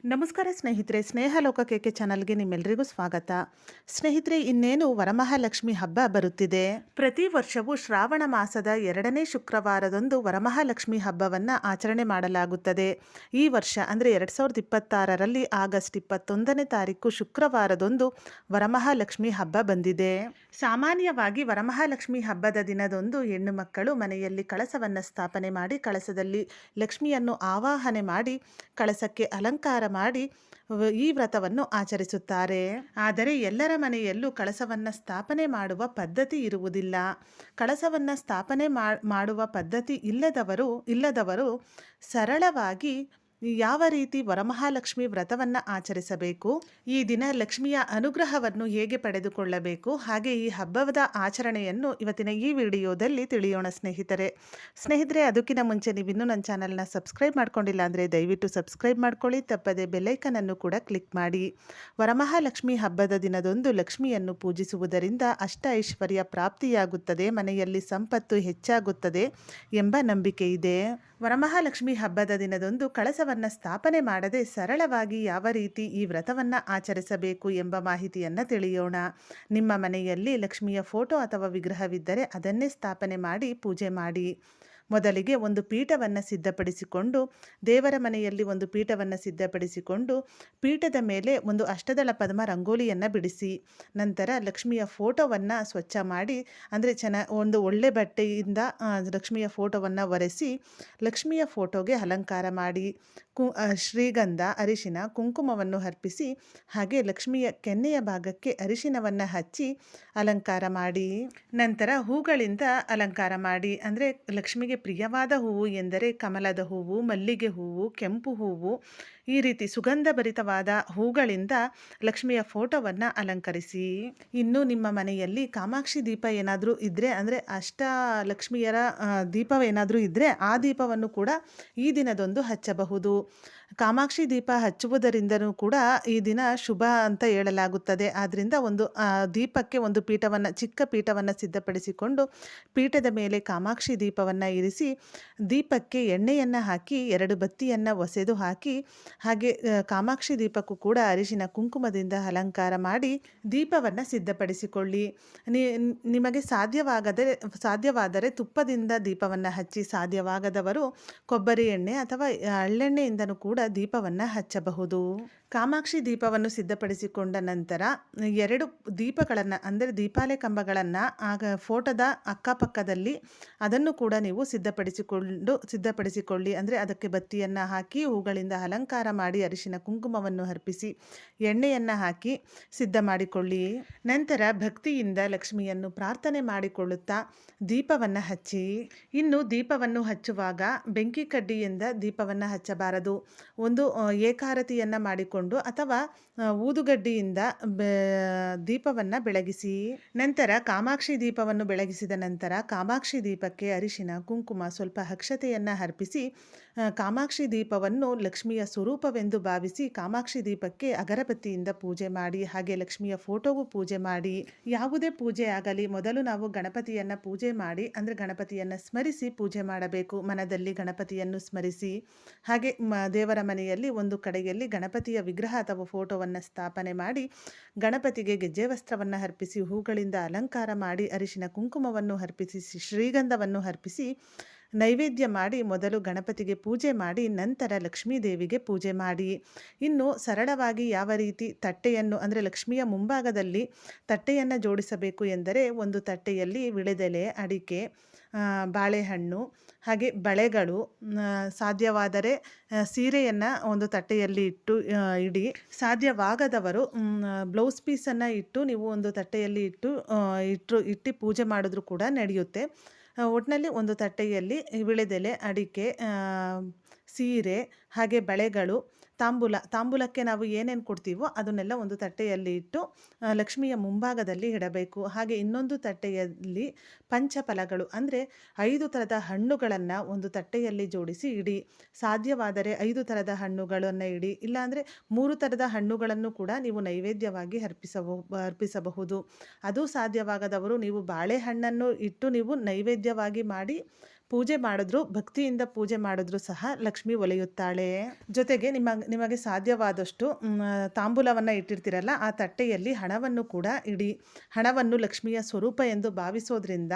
ನಮಸ್ಕಾರ ಸ್ನೇಹಿತರೆ, ಸ್ನೇಹಲೋಕ ಕೆಕೆ ಚಾನಲ್ಗೆ ನಿಮ್ಮೆಲ್ಲರಿಗೂ ಸ್ವಾಗತ. ಸ್ನೇಹಿತರೆ, ಇನ್ನೇನು ವರಮಹಾಲಕ್ಷ್ಮಿ ಹಬ್ಬ ಬರುತ್ತಿದೆ. ಪ್ರತಿ ವರ್ಷವೂ ಶ್ರಾವಣ ಮಾಸದ 2ನೇ ಶುಕ್ರವಾರದಂದು ವರಮಹಾಲಕ್ಷ್ಮಿ ಹಬ್ಬವನ್ನು ಆಚರಣೆ ಮಾಡಲಾಗುತ್ತದೆ. ಈ ವರ್ಷ ಅಂದರೆ 2026ರಲ್ಲಿ ಆಗಸ್ಟ್ 21ನೇ ತಾರೀಕು ಶುಕ್ರವಾರದಂದು ವರಮಹಾಲಕ್ಷ್ಮಿ ಹಬ್ಬ ಬಂದಿದೆ. ಸಾಮಾನ್ಯವಾಗಿ ವರಮಹಾಲಕ್ಷ್ಮಿ ಹಬ್ಬದ ದಿನದಂದು ಹೆಣ್ಣು ಮಕ್ಕಳು ಮನೆಯಲ್ಲಿ ಕಳಸವನ್ನು ಸ್ಥಾಪನೆ ಮಾಡಿ ಕಳಸದಲ್ಲಿ ಲಕ್ಷ್ಮಿಯನ್ನು ಆವಾಹನೆ ಮಾಡಿ ಕಳಸಕ್ಕೆ ಅಲಂಕಾರ ಮಾಡಿ ಈ ವ್ರತವನ್ನು ಆಚರಿಸುತ್ತಾರೆ. ಆದರೆ ಎಲ್ಲರ ಮನೆಯಲ್ಲೂ ಕಳಸವನ್ನು ಸ್ಥಾಪನೆ ಮಾಡುವ ಪದ್ಧತಿ ಇರುವುದಿಲ್ಲ. ಕಳಸವನ್ನು ಸ್ಥಾಪನೆ ಮಾಡುವ ಪದ್ಧತಿ ಇಲ್ಲದವರು ಸರಳವಾಗಿ ಯಾವ ರೀತಿ ವರಮಹಾಲಕ್ಷ್ಮಿ ವ್ರತವನ್ನು ಆಚರಿಸಬೇಕು, ಈ ದಿನ ಲಕ್ಷ್ಮಿಯ ಅನುಗ್ರಹವನ್ನು ಹೇಗೆ ಪಡೆದುಕೊಳ್ಳಬೇಕು, ಹಾಗೆ ಈ ಹಬ್ಬದ ಆಚರಣೆಯನ್ನು ಇವತ್ತಿನ ಈ ವಿಡಿಯೋದಲ್ಲಿ ತಿಳಿಯೋಣ ಸ್ನೇಹಿತರೆ, ಅದಕ್ಕಿಂತ ಮುಂಚೆ ನೀವಿನ್ನೂ ನನ್ನ ಚಾನಲ್ನ ಸಬ್ಸ್ಕ್ರೈಬ್ ಮಾಡ್ಕೊಂಡಿಲ್ಲ ಅಂದರೆ ದಯವಿಟ್ಟು ಸಬ್ಸ್ಕ್ರೈಬ್ ಮಾಡ್ಕೊಳ್ಳಿ, ತಪ್ಪದೆ ಬೆಲ್ಲೈಕನನ್ನು ಕೂಡ ಕ್ಲಿಕ್ ಮಾಡಿ. ವರಮಹಾಲಕ್ಷ್ಮಿ ಹಬ್ಬದ ದಿನದಂದು ಲಕ್ಷ್ಮಿಯನ್ನು ಪೂಜಿಸುವುದರಿಂದ ಅಷ್ಟ ಐಶ್ವರ್ಯ ಪ್ರಾಪ್ತಿಯಾಗುತ್ತದೆ, ಮನೆಯಲ್ಲಿ ಸಂಪತ್ತು ಹೆಚ್ಚಾಗುತ್ತದೆ ಎಂಬ ನಂಬಿಕೆ ಇದೆ. ವರಮಹಾಲಕ್ಷ್ಮಿ ಹಬ್ಬದ ದಿನದಂದು ಕಳಸವನ್ನು ಸ್ಥಾಪನೆ ಮಾಡದೆ ಸರಳವಾಗಿ ಯಾವ ರೀತಿ ಈ ವ್ರತವನ್ನು ಆಚರಿಸಬೇಕು ಎಂಬ ಮಾಹಿತಿಯನ್ನು ತಿಳಿಯೋಣ. ನಿಮ್ಮ ಮನೆಯಲ್ಲಿ ಲಕ್ಷ್ಮಿಯ ಫೋಟೋ ಅಥವಾ ವಿಗ್ರಹವಿದ್ದರೆ ಅದನ್ನೇ ಸ್ಥಾಪನೆ ಮಾಡಿ ಪೂಜೆ ಮಾಡಿ. ಮೊದಲಿಗೆ ಒಂದು ಪೀಠವನ್ನು ಸಿದ್ಧಪಡಿಸಿಕೊಂಡು, ದೇವರ ಮನೆಯಲ್ಲಿ ಒಂದು ಪೀಠವನ್ನು ಸಿದ್ಧಪಡಿಸಿಕೊಂಡು ಪೀಠದ ಮೇಲೆ ಒಂದು ಅಷ್ಟದಳ ಪದ್ಮ ರಂಗೋಲಿಯನ್ನು ಬಿಡಿಸಿ, ನಂತರ ಲಕ್ಷ್ಮಿಯ ಫೋಟೋವನ್ನು ಸ್ವಚ್ಛ ಮಾಡಿ ಅಂದರೆ ಒಂದು ಒಳ್ಳೆ ಬಟ್ಟೆಯಿಂದ ಲಕ್ಷ್ಮಿಯ ಫೋಟೋವನ್ನು ಒರೆಸಿ ಲಕ್ಷ್ಮಿಯ ಫೋಟೋಗೆ ಅಲಂಕಾರ ಮಾಡಿ ಶ್ರೀಗಂಧ, ಅರಿಶಿನ, ಕುಂಕುಮವನ್ನು ಅರ್ಪಿಸಿ ಹಾಗೆ ಲಕ್ಷ್ಮಿಯ ಕೆನ್ನೆಯ ಭಾಗಕ್ಕೆ ಅರಿಶಿನವನ್ನು ಹಚ್ಚಿ ಅಲಂಕಾರ ಮಾಡಿ, ನಂತರ ಹೂಗಳಿಂದ ಅಲಂಕಾರ ಮಾಡಿ. ಅಂದರೆ ಲಕ್ಷ್ಮಿಗೆ ಪ್ರಿಯವಾದ ಹೂವು ಎಂದರೆ ಕಮಲದ ಹೂವು, ಮಲ್ಲಿಗೆ ಹೂವು, ಕೆಂಪು ಹೂವು, ಈ ರೀತಿ ಸುಗಂಧಭರಿತವಾದ ಹೂಗಳಿಂದ ಲಕ್ಷ್ಮಿಯ ಫೋಟೋವನ್ನು ಅಲಂಕರಿಸಿ. ಇನ್ನು ನಿಮ್ಮ ಮನೆಯಲ್ಲಿ ಕಾಮಾಕ್ಷಿ ದೀಪ ಏನಾದರೂ ಇದ್ದರೆ ಅಂದರೆ ಲಕ್ಷ್ಮಿಯರ ದೀಪವೇನಾದರೂ ಇದ್ದರೆ ಆ ದೀಪವನ್ನು ಕೂಡ ಈ ದಿನದಂದು ಹಚ್ಚಬಹುದು. ಕಾಮಾಕ್ಷಿ ದೀಪ ಹಚ್ಚುವುದರಿಂದನೂ ಕೂಡ ಈ ದಿನ ಶುಭ ಅಂತ ಹೇಳಲಾಗುತ್ತದೆ. ಆದ್ದರಿಂದ ಒಂದು ದೀಪಕ್ಕೆ ಒಂದು ಚಿಕ್ಕ ಪೀಠವನ್ನು ಸಿದ್ಧಪಡಿಸಿಕೊಂಡು ಪೀಠದ ಮೇಲೆ ಕಾಮಾಕ್ಷಿ ದೀಪವನ್ನು ಇರಿಸಿ ದೀಪಕ್ಕೆ ಎಣ್ಣೆಯನ್ನು ಹಾಕಿ 2 ಬತ್ತಿಯನ್ನು ಒಸೆದು ಹಾಕಿ ಹಾಗೆ ಕಾಮಾಕ್ಷಿ ದೀಪಕ್ಕೂ ಕೂಡ ಅರಿಶಿನ ಕುಂಕುಮದಿಂದ ಅಲಂಕಾರ ಮಾಡಿ ದೀಪವನ್ನು ಸಿದ್ಧಪಡಿಸಿಕೊಳ್ಳಿ. ನಿಮಗೆ ಸಾಧ್ಯವಾದರೆ ತುಪ್ಪದಿಂದ ದೀಪವನ್ನು ಹಚ್ಚಿ, ಸಾಧ್ಯವಾಗದವರು ಕೊಬ್ಬರಿ ಎಣ್ಣೆ ಅಥವಾ ಎಳ್ಳೆಣ್ಣೆಯಿಂದನೂ ಕೂಡ ದೀಪವನ್ನು ಹಚ್ಚಬಹುದು. ಕಾಮಾಕ್ಷಿ ದೀಪವನ್ನು ಸಿದ್ಧಪಡಿಸಿಕೊಂಡ ನಂತರ 2 ದೀಪಗಳನ್ನು ಅಂದರೆ ದೀಪಾಲೆ ಕಂಬಗಳನ್ನು ಫೋಟೋದ ಅಕ್ಕಪಕ್ಕದಲ್ಲಿ ಅದನ್ನು ಕೂಡ ನೀವು ಸಿದ್ಧಪಡಿಸಿಕೊಳ್ಳಿ. ಅಂದರೆ ಅದಕ್ಕೆ ಬತ್ತಿಯನ್ನು ಹಾಕಿ ಹೂಗಳಿಂದ ಅಲಂಕಾರ ಮಾಡಿ ಅರಿಶಿನ ಕುಂಕುಮವನ್ನು ಅರ್ಪಿಸಿ ಎಣ್ಣೆಯನ್ನು ಹಾಕಿ ಸಿದ್ಧ ಮಾಡಿಕೊಳ್ಳಿ. ನಂತರ ಭಕ್ತಿಯಿಂದ ಲಕ್ಷ್ಮಿಯನ್ನು ಪ್ರಾರ್ಥನೆ ಮಾಡಿಕೊಳ್ಳುತ್ತಾ ದೀಪವನ್ನು ಹಚ್ಚಿ. ಇನ್ನು ದೀಪವನ್ನು ಹಚ್ಚುವಾಗ ಬೆಂಕಿ ಕಡ್ಡಿಯಿಂದ ದೀಪವನ್ನು ಹಚ್ಚಬಾರದು. ಒಂದು ಏಕಾರತಿಯನ್ನು ಮಾಡಿಕೊಂಡು ಅಥವಾ ಊದುಗಡ್ಡಿಯಿಂದ ದೀಪವನ್ನು ಬೆಳಗಿಸಿ. ನಂತರ ಕಾಮಾಕ್ಷಿ ದೀಪವನ್ನು ಬೆಳಗಿಸಿದ ನಂತರ ಕಾಮಾಕ್ಷಿ ದೀಪಕ್ಕೆ ಅರಿಶಿನ, ಕುಂಕುಮ, ಸ್ವಲ್ಪ ಅಕ್ಷತೆಯನ್ನು ಅರ್ಪಿಸಿ ಕಾಮಾಕ್ಷಿ ದೀಪವನ್ನು ಲಕ್ಷ್ಮಿಯ ಸ್ವರೂಪವೆಂದು ಭಾವಿಸಿ ಕಾಮಾಕ್ಷಿ ದೀಪಕ್ಕೆ ಅಗರಬತ್ತಿಯಿಂದ ಪೂಜೆ ಮಾಡಿ. ಹಾಗೆ ಲಕ್ಷ್ಮಿಯ ಫೋಟೋಗೂ ಪೂಜೆ ಮಾಡಿ. ಯಾವುದೇ ಪೂಜೆ ಆಗಲಿ ಮೊದಲು ನಾವು ಗಣಪತಿಯನ್ನು ಪೂಜೆ ಮಾಡಿ ಅಂದರೆ ಗಣಪತಿಯನ್ನು ಸ್ಮರಿಸಿ ಪೂಜೆ ಮಾಡಬೇಕು. ಮನದಲ್ಲಿ ಗಣಪತಿಯನ್ನು ಸ್ಮರಿಸಿ ಹಾಗೆ ದೇವರ ಮನೆಯಲ್ಲಿ ಒಂದು ಕಡೆಯಲ್ಲಿ ಗಣಪತಿಯ ವಿಗ್ರಹ ಅಥವಾ ಫೋಟೋವನ್ನು ಸ್ಥಾಪನೆ ಮಾಡಿ ಗಣಪತಿಗೆ ಗೆಜ್ಜೆ ವಸ್ತ್ರವನ್ನು ಅರ್ಪಿಸಿ ಹೂಗಳಿಂದ ಅಲಂಕಾರ ಮಾಡಿ ಅರಿಶಿನ ಕುಂಕುಮವನ್ನು ಅರ್ಪಿಸಿ ಶ್ರೀಗಂಧವನ್ನು ಅರ್ಪಿಸಿ ನೈವೇದ್ಯ ಮಾಡಿ ಮೊದಲು ಗಣಪತಿಗೆ ಪೂಜೆ ಮಾಡಿ ನಂತರ ಲಕ್ಷ್ಮೀ ದೇವಿಗೆ ಪೂಜೆ ಮಾಡಿ. ಇನ್ನು ಸರಳವಾಗಿ ಯಾವ ರೀತಿ ತಟ್ಟೆಯನ್ನು ಅಂದರೆ ಲಕ್ಷ್ಮಿಯ ಮುಂಭಾಗದಲ್ಲಿ ತಟ್ಟೆಯನ್ನು ಜೋಡಿಸಬೇಕು ಎಂದರೆ ಒಂದು ತಟ್ಟೆಯಲ್ಲಿ ವಿಳೆದೆಲೆ, ಅಡಿಕೆ, ಬಾಳೆಹಣ್ಣು ಹಾಗೆ ಬಳೆಗಳು, ಸಾಧ್ಯವಾದರೆ ಸೀರೆಯನ್ನು ಒಂದು ತಟ್ಟೆಯಲ್ಲಿ ಇಡಿ. ಸಾಧ್ಯವಾಗದವರು ಬ್ಲೌಸ್ ಪೀಸನ್ನು ಇಟ್ಟು ನೀವು ಒಂದು ತಟ್ಟೆಯಲ್ಲಿ ಇಟ್ಟು ಪೂಜೆ ಮಾಡಿದ್ರೂ ಕೂಡ ನಡೆಯುತ್ತೆ. ಒಟ್ಟಿನಲ್ಲಿ ಒಂದು ತಟ್ಟೆಯಲ್ಲಿ ವಿಳೆದೆಲೆ, ಅಡಿಕೆ, ಸೀರೆ ಹಾಗೆ ಬಳೆಗಳು, ತಾಂಬೂಲಕ್ಕೆ ನಾವು ಏನೇನು ಕೊಡ್ತೀವೋ ಅದನ್ನೆಲ್ಲ ಒಂದು ತಟ್ಟೆಯಲ್ಲಿ ಇಟ್ಟು ಲಕ್ಷ್ಮಿಯ ಮುಂಭಾಗದಲ್ಲಿ ಇಡಬೇಕು. ಹಾಗೆ ಇನ್ನೊಂದು ತಟ್ಟೆಯಲ್ಲಿ ಪಂಚಫಲಗಳು ಅಂದರೆ 5 ಥರದ ಹಣ್ಣುಗಳನ್ನು ಒಂದು ತಟ್ಟೆಯಲ್ಲಿ ಜೋಡಿಸಿ ಇಡಿ. ಸಾಧ್ಯವಾದರೆ 5 ಥರದ ಹಣ್ಣುಗಳನ್ನು ಇಡಿ, ಇಲ್ಲಾಂದರೆ 3 ಥರದ ಹಣ್ಣುಗಳನ್ನು ಕೂಡ ನೀವು ನೈವೇದ್ಯವಾಗಿ ಅರ್ಪಿಸಬಹುದು. ಅದು ಸಾಧ್ಯವಾಗದವರು ನೀವು ಬಾಳೆಹಣ್ಣನ್ನು ಇಟ್ಟು ನೀವು ನೈವೇದ್ಯವಾಗಿ ಮಾಡಿ ಪೂಜೆ ಮಾಡಿದ್ರು, ಭಕ್ತಿಯಿಂದ ಪೂಜೆ ಮಾಡಿದ್ರು ಸಹ ಲಕ್ಷ್ಮಿ ಒಲಿಯುತ್ತಾಳೆ. ಜೊತೆಗೆ ನಿಮಗೆ ಸಾಧ್ಯವಾದಷ್ಟು ತಾಂಬೂಲವನ್ನು ಇಟ್ಟಿರ್ತೀರಲ್ಲ, ಆ ತಟ್ಟೆಯಲ್ಲಿ ಹಣವನ್ನು ಕೂಡ ಇಡಿ. ಹಣವನ್ನು ಲಕ್ಷ್ಮಿಯ ಸ್ವರೂಪ ಎಂದು ಭಾವಿಸೋದ್ರಿಂದ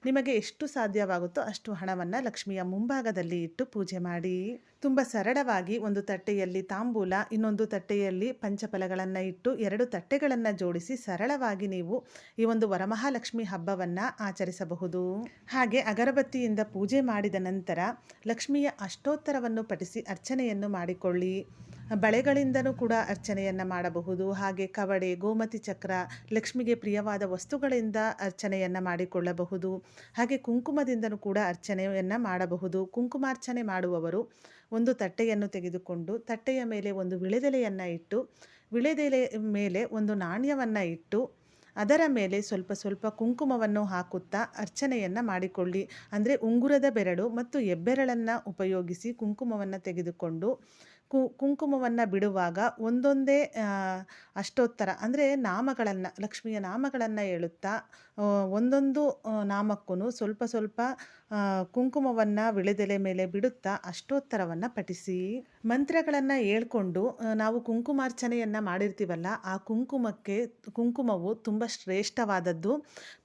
ನಿಮಗೆ ಎಷ್ಟು ಸಾಧ್ಯವಾಗುತ್ತೋ ಅಷ್ಟು ಹಣವನ್ನು ಲಕ್ಷ್ಮಿಯ ಮುಂಭಾಗದಲ್ಲಿ ಇಟ್ಟು ಪೂಜೆ ಮಾಡಿ. ತುಂಬ ಸರಳವಾಗಿ ಒಂದು ತಟ್ಟೆಯಲ್ಲಿ ತಾಂಬೂಲ, ಇನ್ನೊಂದು ತಟ್ಟೆಯಲ್ಲಿ ಪಂಚಫಲಗಳನ್ನು ಇಟ್ಟು 2 ತಟ್ಟೆಗಳನ್ನು ಜೋಡಿಸಿ ಸರಳವಾಗಿ ನೀವು ಈ ಒಂದು ವರಮಹಾಲಕ್ಷ್ಮಿ ಹಬ್ಬವನ್ನು ಆಚರಿಸಬಹುದು. ಹಾಗೆ ಅಗರಬತ್ತಿಯಿಂದ ಪೂಜೆ ಮಾಡಿದ ನಂತರ ಲಕ್ಷ್ಮಿಯ ಅಷ್ಟೋತ್ತರವನ್ನು ಪಠಿಸಿ ಅರ್ಚನೆಯನ್ನು ಮಾಡಿಕೊಳ್ಳಿ. ಬಳೆಗಳಿಂದನೂ ಕೂಡ ಅರ್ಚನೆಯನ್ನು ಮಾಡಬಹುದು. ಹಾಗೆ ಕವಡೆ, ಗೋಮತಿ ಚಕ್ರ, ಲಕ್ಷ್ಮಿಗೆ ಪ್ರಿಯವಾದ ವಸ್ತುಗಳಿಂದ ಅರ್ಚನೆಯನ್ನು ಮಾಡಿಕೊಳ್ಳಬಹುದು. ಹಾಗೆ ಕುಂಕುಮದಿಂದನೂ ಕೂಡ ಅರ್ಚನೆಯನ್ನು ಮಾಡಬಹುದು. ಕುಂಕುಮಾರ್ಚನೆ ಮಾಡುವವರು ಒಂದು ತಟ್ಟೆಯನ್ನು ತೆಗೆದುಕೊಂಡು ತಟ್ಟೆಯ ಮೇಲೆ ಒಂದು ವಿಳೆದೆಲೆಯನ್ನು ಇಟ್ಟು, ವಿಳೆದೆಲೆ ಮೇಲೆ ಒಂದು ನಾಣ್ಯವನ್ನು ಇಟ್ಟು ಅದರ ಮೇಲೆ ಸ್ವಲ್ಪ ಸ್ವಲ್ಪ ಕುಂಕುಮವನ್ನು ಹಾಕುತ್ತಾ ಅರ್ಚನೆಯನ್ನು ಮಾಡಿಕೊಳ್ಳಿ. ಅಂದರೆ ಉಂಗುರದ ಬೆರಳು ಮತ್ತು ಹೆಬ್ಬೆರಳನ್ನು ಉಪಯೋಗಿಸಿ ಕುಂಕುಮವನ್ನು ತೆಗೆದುಕೊಂಡು ಕುಂಕುಮವನ್ನು ಬಿಡುವಾಗ ಒಂದೊಂದೇ ಅಷ್ಟೋತ್ತರ ಅಂದರೆ ನಾಮಗಳನ್ನು, ಲಕ್ಷ್ಮಿಯ ನಾಮಗಳನ್ನು ಹೇಳುತ್ತಾ ಒಂದೊಂದು ನಾಮಕ್ಕೂ ಸ್ವಲ್ಪ ಸ್ವಲ್ಪ ಕುಂಕುಮವನ್ನು ವಿಳೆದೆಲೆ ಮೇಲೆ ಬಿಡುತ್ತಾ ಅಷ್ಟೋತ್ತರವನ್ನು ಪಠಿಸಿ. ಮಂತ್ರಗಳನ್ನು ಹೇಳ್ಕೊಂಡು ನಾವು ಕುಂಕುಮಾರ್ಚನೆಯನ್ನು ಮಾಡಿರ್ತೀವಲ್ಲ, ಆ ಕುಂಕುಮವು ತುಂಬ ಶ್ರೇಷ್ಠವಾದದ್ದು.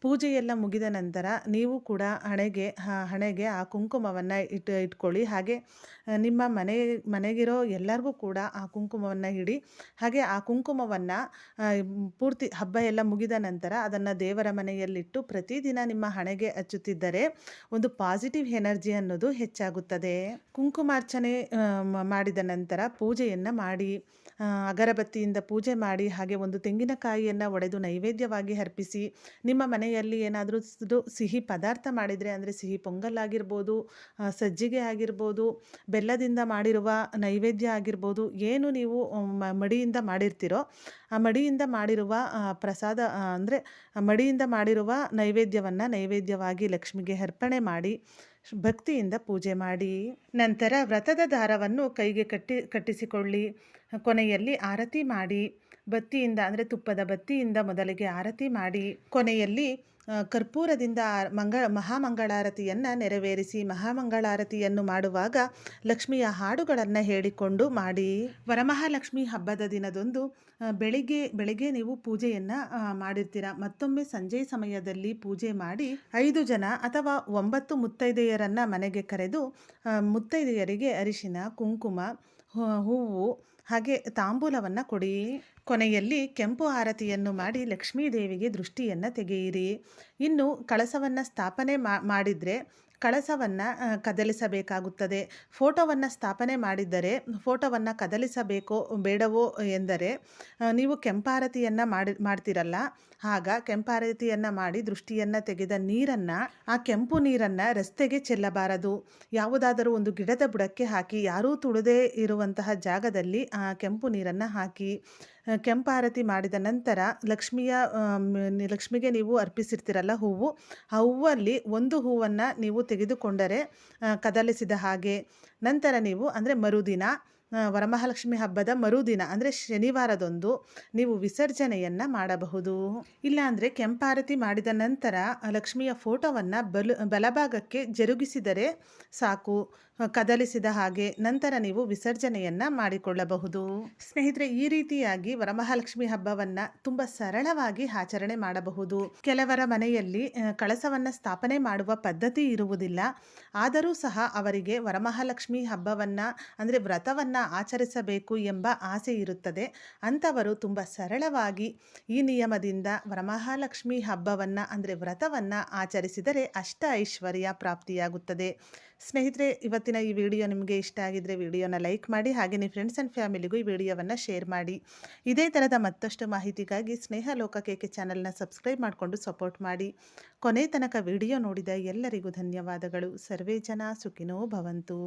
ಪೂಜೆಯೆಲ್ಲ ಮುಗಿದ ನಂತರ ನೀವು ಕೂಡ ಹಣೆಗೆ ಆ ಕುಂಕುಮವನ್ನು ಇಟ್ಕೊಳ್ಳಿ. ಹಾಗೆ ನಿಮ್ಮ ಮನೆಗಿರೋ ಎಲ್ಲರಿಗೂ ಕೂಡ ಆ ಕುಂಕುಮವನ್ನು ಇಡಿ. ಹಾಗೆ ಆ ಕುಂಕುಮವನ್ನು ಪೂರ್ತಿ ಹಬ್ಬ ಎಲ್ಲ ಮುಗಿದ ನಂತರ ಅದನ್ನು ದೇವರ ಮನೆಯಲ್ಲಿಟ್ಟು ಪ್ರತಿದಿನ ನಿಮ್ಮ ಹಣೆಗೆ ಹಚ್ಚುತ್ತಿದ್ದರೆ ಒಂದು ಪಾಸಿಟಿವ್ ಎನರ್ಜಿ ಅನ್ನೋದು ಹೆಚ್ಚಾಗುತ್ತದೆ. ಕುಂಕುಮಾರ್ಚನೆ ಮಾಡಿದ ನಂತರ ಪೂಜೆಯನ್ನು ಮಾಡಿ, ಅಗರಬತ್ತಿಯಿಂದ ಪೂಜೆ ಮಾಡಿ, ಹಾಗೆ ಒಂದು ತೆಂಗಿನಕಾಯಿಯನ್ನು ಒಡೆದು ನೈವೇದ್ಯವಾಗಿ ಅರ್ಪಿಸಿ. ನಿಮ್ಮ ಮನೆಯಲ್ಲಿ ಏನಾದರೂ ಸಿಹಿ ಪದಾರ್ಥ ಮಾಡಿದರೆ, ಅಂದರೆ ಸಿಹಿ ಪೊಂಗಲ್ ಆಗಿರ್ಬೋದು, ಸಜ್ಜಿಗೆ ಆಗಿರ್ಬೋದು, ಬೆಲ್ಲದಿಂದ ಮಾಡಿರುವ ನೈವೇದ್ಯ ಆಗಿರ್ಬೋದು, ಏನು ನೀವು ಮಡಿಯಿಂದ ಮಾಡಿರ್ತೀರೋ ಆ ಮಡಿಯಿಂದ ಮಾಡಿರುವ ಪ್ರಸಾದ ಅಂದರೆ ಮಡಿಯಿಂದ ಮಾಡಿರುವ ನೈವೇದ್ಯವಾಗಿ ಲಕ್ಷ್ಮಿಗೆ ಅರ್ಪಣೆ ಮಾಡಿ ಭಕ್ತಿಯಿಂದ ಪೂಜೆ ಮಾಡಿ. ನಂತರ ವ್ರತದ ದಾರವನ್ನು ಕೈಗೆ ಕಟ್ಟಿಸಿಕೊಳ್ಳಿ. ಕೊನೆಯಲ್ಲಿ ಆರತಿ ಮಾಡಿ. ಬತ್ತಿಯಿಂದ ಅಂದರೆ ತುಪ್ಪದ ಬತ್ತಿಯಿಂದ ಮೊದಲಿಗೆ ಆರತಿ ಮಾಡಿ, ಕೊನೆಯಲ್ಲಿ ಕರ್ಪೂರದಿಂದ ಮಹಾಮಂಗಳಾರತಿಯನ್ನು ನೆರವೇರಿಸಿ. ಮಹಾಮಂಗಳಾರತಿಯನ್ನು ಮಾಡುವಾಗ ಲಕ್ಷ್ಮಿಯ ಹಾಡುಗಳನ್ನು ಹೇಳಿಕೊಂಡು ಮಾಡಿ. ವರಮಹಾಲಕ್ಷ್ಮಿ ಹಬ್ಬದ ದಿನದಂದು ಬೆಳಿಗ್ಗೆ ನೀವು ಪೂಜೆಯನ್ನು ಮಾಡಿರ್ತೀರ. ಮತ್ತೊಮ್ಮೆ ಸಂಜೆ ಸಮಯದಲ್ಲಿ ಪೂಜೆ ಮಾಡಿ 5 ಜನ ಅಥವಾ 9 ಮುತ್ತೈದೆಯರನ್ನು ಮನೆಗೆ ಕರೆದು ಮುತ್ತೈದೆಯರಿಗೆ ಅರಿಶಿನ, ಕುಂಕುಮ, ಹೂವು ಹಾಗೆ ತಾಂಬೂಲವನ್ನು ಕೊಡಿ. ಕೊನೆಯಲ್ಲಿ ಕೆಂಪು ಆರತಿಯನ್ನು ಮಾಡಿ ಲಕ್ಷ್ಮೀ ದೇವಿಗೆ ದೃಷ್ಟಿಯನ್ನು ತೆಗೆಯಿರಿ. ಇನ್ನು ಕಳಸವನ್ನು ಸ್ಥಾಪನೆ ಮಾಡಿದರೆ ಕಳಸವನ್ನು ಕದಲಿಸಬೇಕಾಗುತ್ತದೆ. ಫೋಟೋವನ್ನು ಸ್ಥಾಪನೆ ಮಾಡಿದ್ದರೆ ಫೋಟೋವನ್ನು ಕದಲಿಸಬೇಕೋ ಬೇಡವೋ ಎಂದರೆ ನೀವು ಕೆಂಪಾರತಿಯನ್ನು ಮಾಡ್ತಿರಲ್ಲ, ಆಗ ಕೆಂಪಾರತಿಯನ್ನು ಮಾಡಿ ದೃಷ್ಟಿಯನ್ನು ತೆಗೆದ ನೀರನ್ನು, ಆ ಕೆಂಪು ನೀರನ್ನು ರಸ್ತೆಗೆ ಚೆಲ್ಲಬಾರದು. ಯಾವುದಾದರೂ ಒಂದು ಗಿಡದ ಬುಡಕ್ಕೆ ಹಾಕಿ, ಯಾರೂ ತುಳದೇ ಇರುವಂತಹ ಜಾಗದಲ್ಲಿ ಆ ಕೆಂಪು ನೀರನ್ನು ಹಾಕಿ. ಕೆಂಪಾರತಿ ಮಾಡಿದ ನಂತರ ಲಕ್ಷ್ಮಿಗೆ ನೀವು ಅರ್ಪಿಸಿರ್ತೀರಲ್ಲ ಹೂವು, ಆ ಹೂವಲ್ಲಿ ಒಂದು ಹೂವನ್ನು ನೀವು ತೆಗೆದುಕೊಂಡರೆ ಕದಲಿಸಿದ ಹಾಗೆ. ನಂತರ ನೀವು ಅಂದರೆ ಮರುದಿನ ವರಮಹಾಲಕ್ಷ್ಮಿ ಹಬ್ಬದ ಮರುದಿನ ಅಂದರೆ ಶನಿವಾರದಂದು ನೀವು ವಿಸರ್ಜನೆಯನ್ನು ಮಾಡಬಹುದು. ಇಲ್ಲಾಂದರೆ ಕೆಂಪಾರತಿ ಮಾಡಿದ ನಂತರ ಲಕ್ಷ್ಮಿಯ ಫೋಟೋವನ್ನು ಬಲಭಾಗಕ್ಕೆ ಜರುಗಿಸಿದರೆ ಸಾಕು, ಕದಲಿಸಿದ ಹಾಗೆ. ನಂತರ ನೀವು ವಿಸರ್ಜನೆಯನ್ನು ಮಾಡಿಕೊಳ್ಳಬಹುದು. ಸ್ನೇಹಿತರೆ, ಈ ರೀತಿಯಾಗಿ ವರಮಹಾಲಕ್ಷ್ಮಿ ಹಬ್ಬವನ್ನು ತುಂಬ ಸರಳವಾಗಿ ಆಚರಣೆ ಮಾಡಬಹುದು. ಕೆಲವರ ಮನೆಯಲ್ಲಿ ಕಳಸವನ್ನು ಸ್ಥಾಪನೆ ಮಾಡುವ ಪದ್ಧತಿ ಇರುವುದಿಲ್ಲ. ಆದರೂ ಸಹ ಅವರಿಗೆ ವರಮಹಾಲಕ್ಷ್ಮಿ ಹಬ್ಬವನ್ನು ಅಂದರೆ ವ್ರತವನ್ನು ಆಚರಿಸಬೇಕು ಎಂಬ ಆಸೆ ಇರುತ್ತದೆ. ಅಂಥವರು ತುಂಬ ಸರಳವಾಗಿ ಈ ನಿಯಮದಿಂದ ವರಮಹಾಲಕ್ಷ್ಮಿ ಹಬ್ಬವನ್ನು ಅಂದರೆ ವ್ರತವನ್ನು ಆಚರಿಸಿದರೆ ಅಷ್ಟ ಐಶ್ವರ್ಯ ಪ್ರಾಪ್ತಿಯಾಗುತ್ತದೆ. ಸ್ನೇಹಿತರೆ, ಇವತ್ತಿನ ಈ ವಿಡಿಯೋ ನಿಮಗೆ ಇಷ್ಟ ಆಗಿದ್ದರೆ ವಿಡಿಯೋನ ಲೈಕ್ ಮಾಡಿ, ಹಾಗೆ ನಿಮ್ಮ ಫ್ರೆಂಡ್ಸ್ ಆ್ಯಂಡ್ ಫ್ಯಾಮಿಲಿಗೂ ಈ ವಿಡಿಯೋವನ್ನು ಶೇರ್ ಮಾಡಿ. ಇದೇ ಥರದ ಮತ್ತಷ್ಟು ಮಾಹಿತಿಗಾಗಿ ಸ್ನೇಹ ಲೋಕ KK ಚಾನಲ್ನ ಸಬ್ಸ್ಕ್ರೈಬ್ ಮಾಡಿಕೊಂಡು ಸಪೋರ್ಟ್ ಮಾಡಿ. ಕೊನೆ ತನಕ ವಿಡಿಯೋ ನೋಡಿದ ಎಲ್ಲರಿಗೂ ಧನ್ಯವಾದಗಳು. ಸರ್ವೇ ಜನ ಸುಖಿನೋ ಭವಂತು.